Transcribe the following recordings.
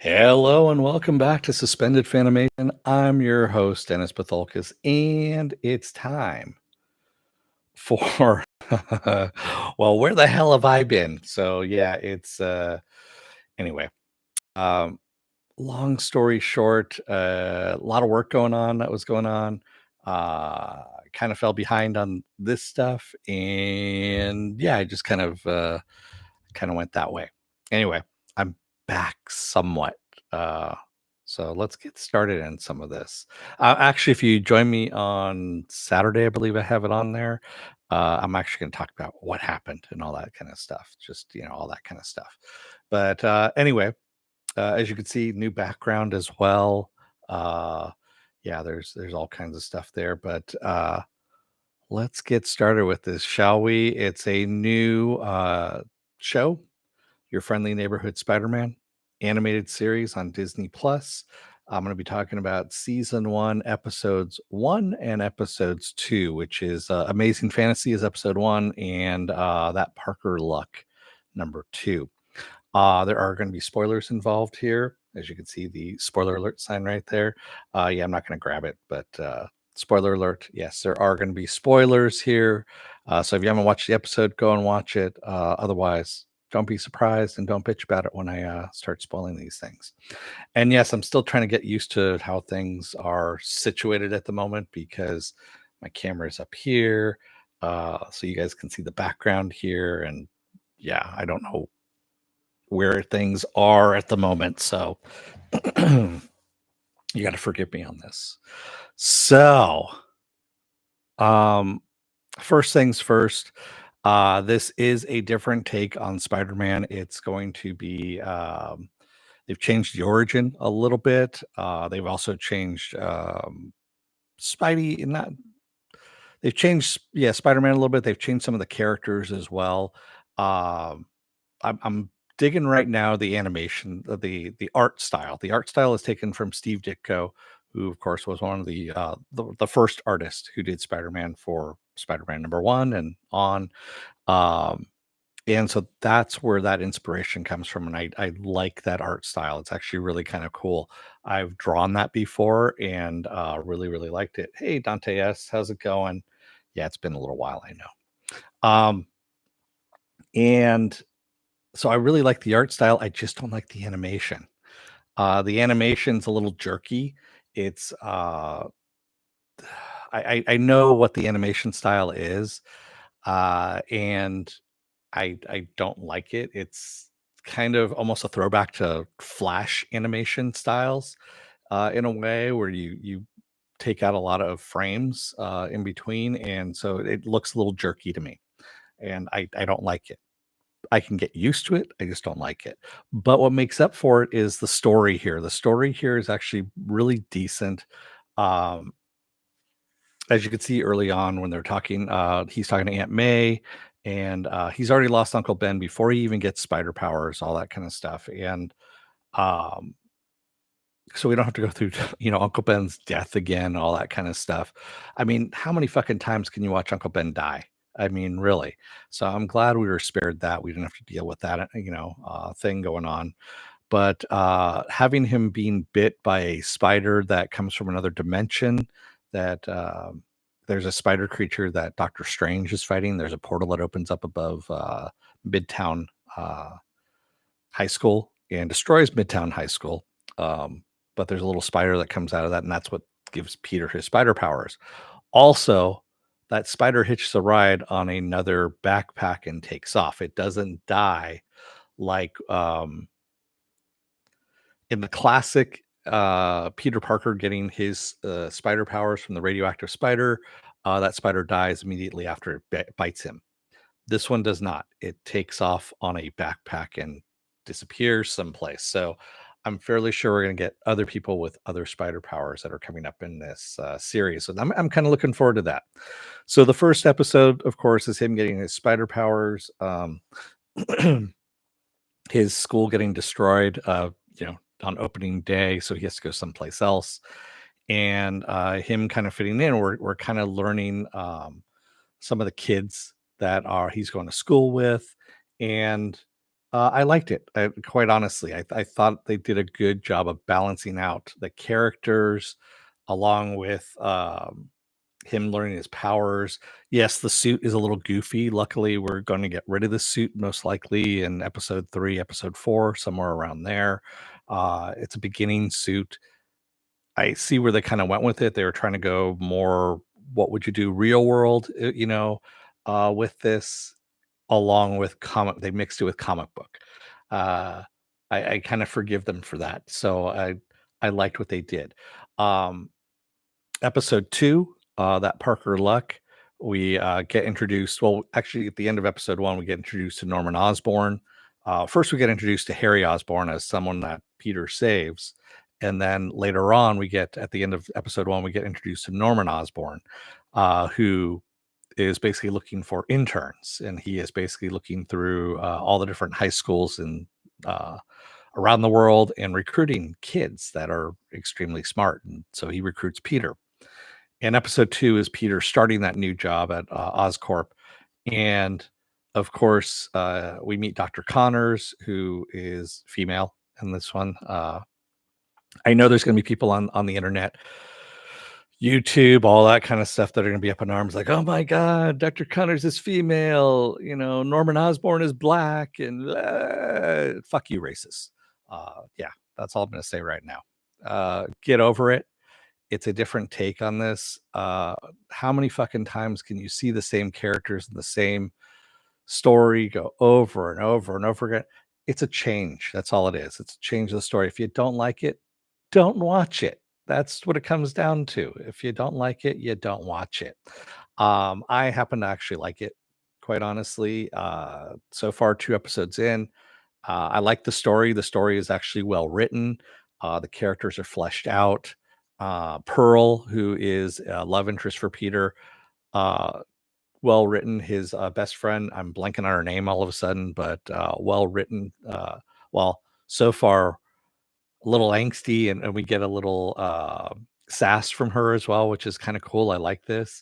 Hello and welcome back to Suspended Fanimation. I'm your host, Dennis Bithoulkas, and it's time for well, where the hell have I been? So yeah, it's anyway. Um long story short, a lot of work going on that was going on. Kind of fell behind on this stuff, and yeah, I just kind of went that way. Anyway, I'm back somewhat. Uh, so let's get started in some of this. Actually, if you join me on Saturday, I believe I have it on there. I'm actually going to talk about what happened and all that kind of stuff. Just all that kind of stuff. But anyway, as you can see, new background as well. Uh, yeah, there's all kinds of stuff there. But let's get started with this, shall we? It's a new show, Your Friendly Neighborhood Spider-Man animated series on Disney Plus. I'm going to be talking about season 1, episodes 1 and episodes 2, which is Amazing Fantasy is episode 1 and That Parker Luck number 2. There are going to be spoilers involved here. As you can see, the spoiler alert sign right there. Yeah, I'm not going to grab it, but spoiler alert. Yes, there are going to be spoilers here. So if you haven't watched the episode, go and watch it. Otherwise, don't be surprised and don't bitch about it when I start spoiling these things. And yes, I'm still trying to get used to how things are situated at the moment because my camera is up here. So you guys can see the background here. And yeah, I don't know where things are at the moment. So you got to forgive me on this. So, um, first things first, this is a different take on Spider-Man. It's going to be they've changed the origin a little bit. They've also changed Spidey, not they've changed, yeah, Spider-Man a little bit. They've changed some of the characters as well. Um, I'm digging right now the animation, the art style. The art style is taken from Steve Ditko, who of course was one of the first artists who did Spider-Man for Spider-Man number 1 and on. Um, and so that's where that inspiration comes from, and I like that art style. It's actually really kind of cool. I've drawn that before and really liked it. Hey Dante S, how's it going? Yeah, it's been a little while, I know. And so I really like the art style. I just don't like the animation. The animation's a little jerky. It's I know what the animation style is, and I don't like it. It's kind of almost a throwback to Flash animation styles, in a way where you take out a lot of frames in between, and so it looks a little jerky to me, and I don't like it. I can get used to it. I just don't like it. But what makes up for it is the story here. The story here is actually really decent. Um, as you can see early on when they're talking, he's talking to Aunt May, and he's already lost Uncle Ben before he even gets spider powers, all that kind of stuff. And um, so we don't have to go through, Uncle Ben's death again, all that kind of stuff. I mean, how many fucking times can you watch Uncle Ben die? I mean, really. So I'm glad we were spared that. We didn't have to deal with that, thing going on. But having him being bit by a spider that comes from another dimension, that there's a spider creature that Doctor Strange is fighting. There's a portal that opens up above Midtown uh, High School and destroys Midtown High School. But there's a little spider that comes out of that, and that's what gives Peter his spider powers. Also, that spider hitches a ride on another backpack and takes off. It doesn't die like in the classic Peter Parker getting his spider powers from the radioactive spider. That spider dies immediately after it bites him. This one does not. It takes off on a backpack and disappears someplace. So I'm fairly sure we're going to get other people with other spider powers that are coming up in this series. So I'm kind of looking forward to that. So the first episode, of course, is him getting his spider powers, his school getting destroyed, on opening day. So he has to go someplace else. And him kind of fitting in. We're kind of learning some of the kids that are he's going to school with, and I liked it. Quite honestly, I thought they did a good job of balancing out the characters along with him learning his powers. Yes, the suit is a little goofy. Luckily, we're going to get rid of the suit most likely in episode 3, episode 4, somewhere around there. It's a beginning suit. I see where they kind of went with it. They were trying to go more, what would you do, real world, with this, along with comic. They mixed it with comic book. Uh, I kind of forgive them for that. So I liked what they did. Um, Episode 2, that Parker Luck, we, get introduced well, actually, at the end of episode 1, we get introduced to Norman Osborn. First, we get introduced to Harry Osborn as someone that Peter saves, and then later on, we get at the end of episode 1, we get introduced to Norman Osborn, who is basically looking for interns, and he is basically looking through, all the different high schools and around the world and recruiting kids that are extremely smart, and so he recruits Peter. And episode 2 is Peter starting that new job at Oscorp. And of course, we meet Dr. Connors, who is female in this one. I know there's going to be people on the internet, YouTube, all that kind of stuff that are going to be up in arms like, oh my God, Dr. Connors is female. Norman Osborn is black. And fuck you, racist. Yeah, that's all I'm going to say right now. Get over it. It's a different take on this. How many fucking times can you see the same characters and the same story go over and over and over again? It's a change. That's all it is. It's a change of the story. If you don't like it, don't watch it. That's what it comes down to. If you don't like it, you don't watch it. I happen to actually like it, quite honestly. So far, 2 episodes in, I like the story. The story is actually well written. The characters are fleshed out. Pearl, who is a love interest for Peter, uh, well written. His best friend, I'm blanking on her name all of a sudden, but well written. Well, so far, a little angsty, and we get a little sass from her as well, which is kind of cool. I like this,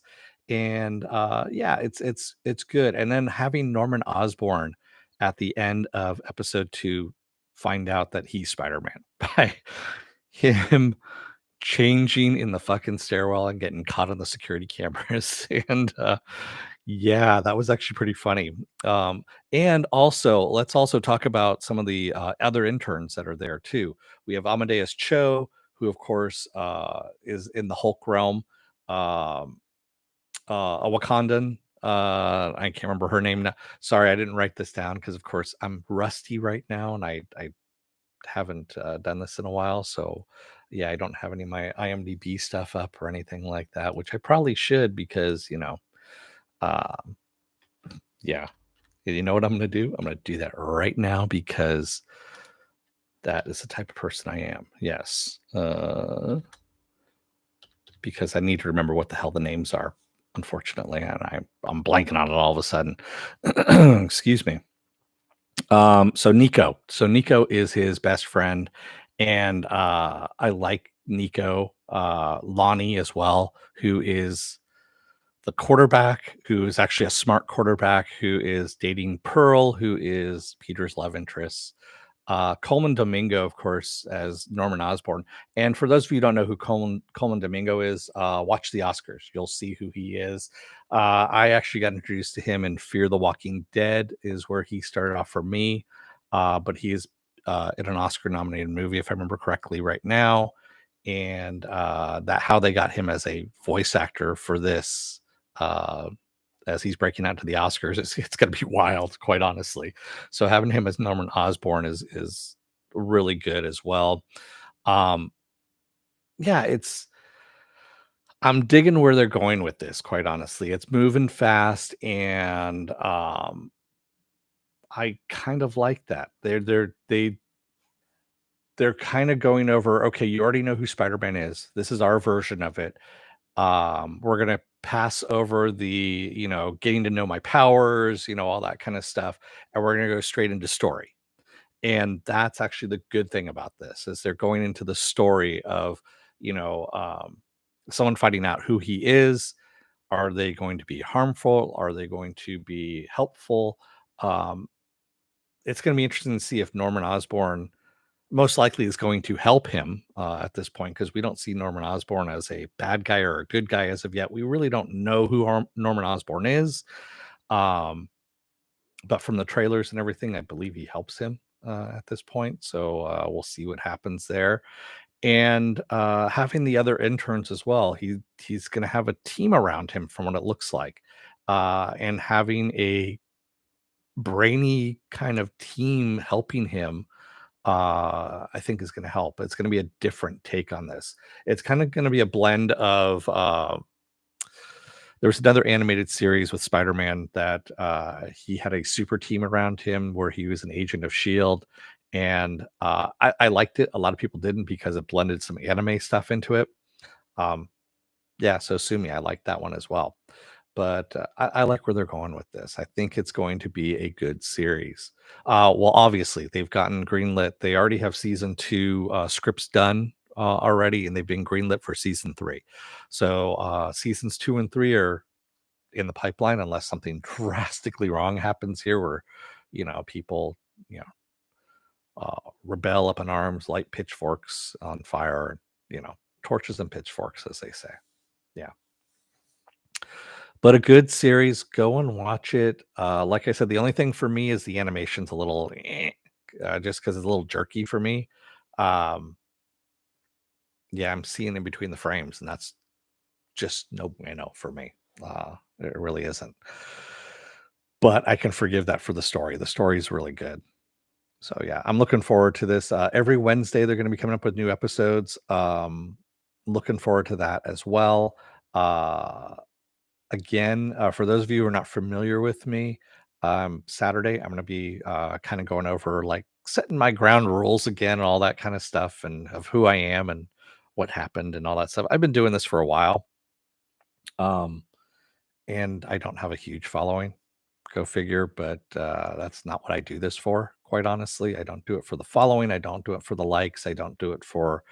and yeah, it's good. And then having Norman Osborn at the end of episode 2 find out that he's Spider-Man by him changing in the fucking stairwell and getting caught on the security cameras. And yeah, that was actually pretty funny. And also, let's also talk about some of the other interns that are there too. We have Amadeus Cho, who of course is in the Hulk realm. Um, a Wakandan. I can't remember her name now. Sorry, I didn't write this down because, of course, I'm rusty right now, and I haven't done this in a while. So, yeah, I don't have any of my IMDb stuff up or anything like that, which I probably should because, um, yeah, you know what I'm going to do? I'm going to do that right now because that is the type of person I am. Yes. Because I need to remember what the hell the names are, unfortunately. And I'm blanking on it all of a sudden. Excuse me. So Nico. So Nico is his best friend, and I like Nico. Lonnie as well, who is the quarterback, who is actually a smart quarterback, who is dating Pearl, who is Peter's love interest. Coleman Domingo, of course, as Norman Osborn. And for those of you who don't know who Coleman Domingo is, watch the Oscars. You'll see who he is. I actually got introduced to him in Fear the Walking Dead, is where he started off for me. But he is in an Oscar nominated movie, if I remember correctly, right now. And that how they got him as a voice actor for this. As he's breaking out to the Oscars, it's going to be wild, quite honestly. So having him as Norman Osborn is really good as well. Um, yeah, I'm digging where they're going with this. Quite honestly, it's moving fast, and I kind of like that. They're kind of going over. Okay, you already know who Spider-Man is. This is our version of it. We're gonna pass over the getting to know my powers, all that kind of stuff, and we're gonna go straight into story. And that's actually the good thing about this is they're going into the story of you know um, someone finding out who he is. Are they going to be harmful? Are they going to be helpful? um, it's going to be interesting to see if Norman Osborn most likely is going to help him at this point, because we don't see Norman Osborn as a bad guy or a good guy as of yet. We really don't know who Norman Osborn is. Um, but from the trailers and everything, I believe he helps him at this point. So we'll see what happens there. And having the other interns as well, he's going to have a team around him from what it looks like, and having a brainy kind of team helping him, I think is going to help. It's going to be a different take on this. It's kind of going to be a blend of there was another animated series with Spider-Man that he had a super team around him where he was an agent of Shield, and I liked it. A lot of people didn't because it blended some anime stuff into it. Um, yeah, so sue me. I like that one as well. But I like where they're going with this. I think it's going to be a good series. Well, obviously, they've gotten greenlit. They already have season two scripts done already, and they've been greenlit for season three. So seasons two and three are in the pipeline, unless something drastically wrong happens here, where people you know rebel up in arms, light pitchforks on fire, torches and pitchforks, as they say. Yeah. But a good series, go and watch it. Like I said, the only thing for me is the animation's a little just because it's a little jerky for me. Um, yeah, I'm seeing in between the frames, and that's just no bueno for me. It really isn't. But I can forgive that for the story. The story is really good. So yeah, I'm looking forward to this. Every Wednesday they're going to be coming up with new episodes. Looking forward to that as well. Uh, Again, for those of you who are not familiar with me, Saturday I'm going to be kind of going over, like, setting my ground rules again and all that kind of stuff, and of who I am and what happened and all that stuff. I've been doing this for a while, um, and I don't have a huge following. Go figure, but that's not what I do this for. Quite honestly, I don't do it for the following. I don't do it for the likes. I don't do it for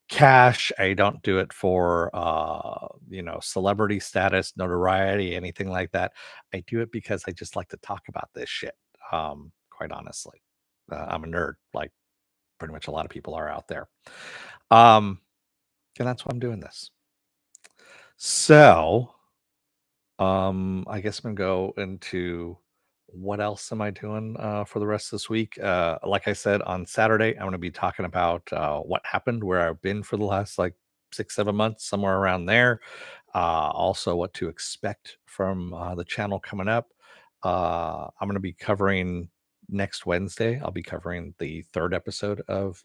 cash. I don't do it for celebrity status, notoriety, anything like that. I do it because I just like to talk about this shit. Quite honestly, I'm a nerd, like pretty much a lot of people are out there. Um, and that's why I'm doing this. So, I guess I'm gonna go into what else am I doing for the rest of this week. Like I said, on Saturday, I'm gonna be talking about what happened, where I've been for the last like 6, 7 months, somewhere around there. Also, what to expect from the channel coming up. I'm gonna be covering next Wednesday. I'll be covering the third episode of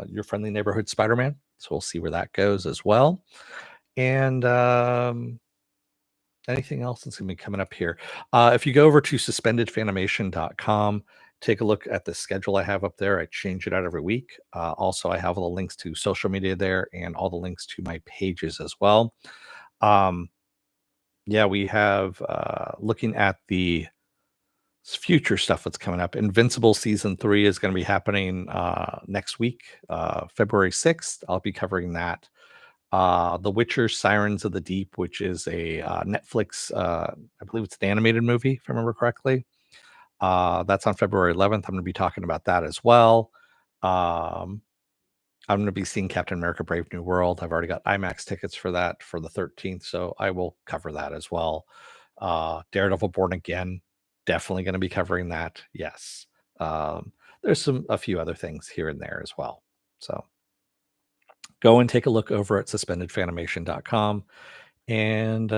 Your Friendly Neighborhood Spider-Man. So we'll see where that goes as well. And anything else that's going to be coming up here? If you go over to suspendedfanimation.com, take a look at the schedule I have up there. I change it out every week. Also, I have all the links to social media there and all the links to my pages as well. Yeah, we have looking at the future stuff that's coming up. Invincible season 3 is going to be happening next week, February 6th. I'll be covering that. The Witcher Sirens of the Deep, which is a Netflix, I believe it's an animated movie, if I remember correctly. That's on February 11th. I'm going to be talking about that as well. Um, I'm going to be seeing Captain America Brave New World. I've already got IMAX tickets for that for the 13th, so I will cover that as well. Daredevil Born Again, definitely going to be covering that. Yes. There's a few other things here and there as well. So go and take a look over at suspendedfanimation.com and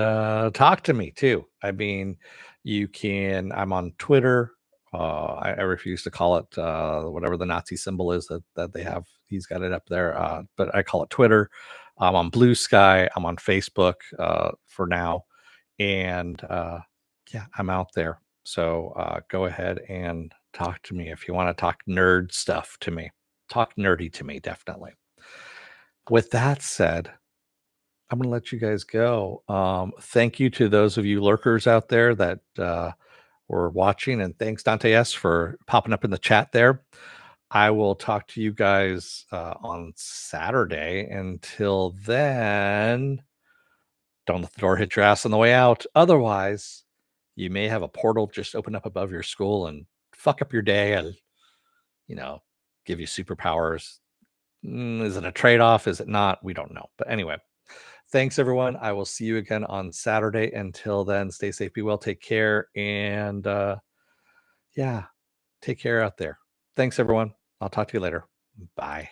talk to me too. I mean, I'm on Twitter. I refuse to call it whatever the Nazi symbol is that they have. He's got it up there, but I call it Twitter. I'm on Blue Sky. I'm on Facebook for now. And yeah, I'm out there. So go ahead and talk to me if you want to talk nerd stuff to me. Talk nerdy to me, definitely. With that said, I'm going to let you guys go. Thank you to those of you lurkers out there that were watching, and thanks Dante S for popping up in the chat there. I will talk to you guys on Saturday. Until then, don't let the door hit your ass on the way out. Otherwise, you may have a portal just open up above your school and fuck up your day. give you superpowers. Is it a trade-off? Is it not? We don't know. But anyway, thanks everyone. I will see you again on Saturday. Until then, stay safe, be well, take care, and yeah, take care out there. Thanks everyone. I'll talk to you later. Bye.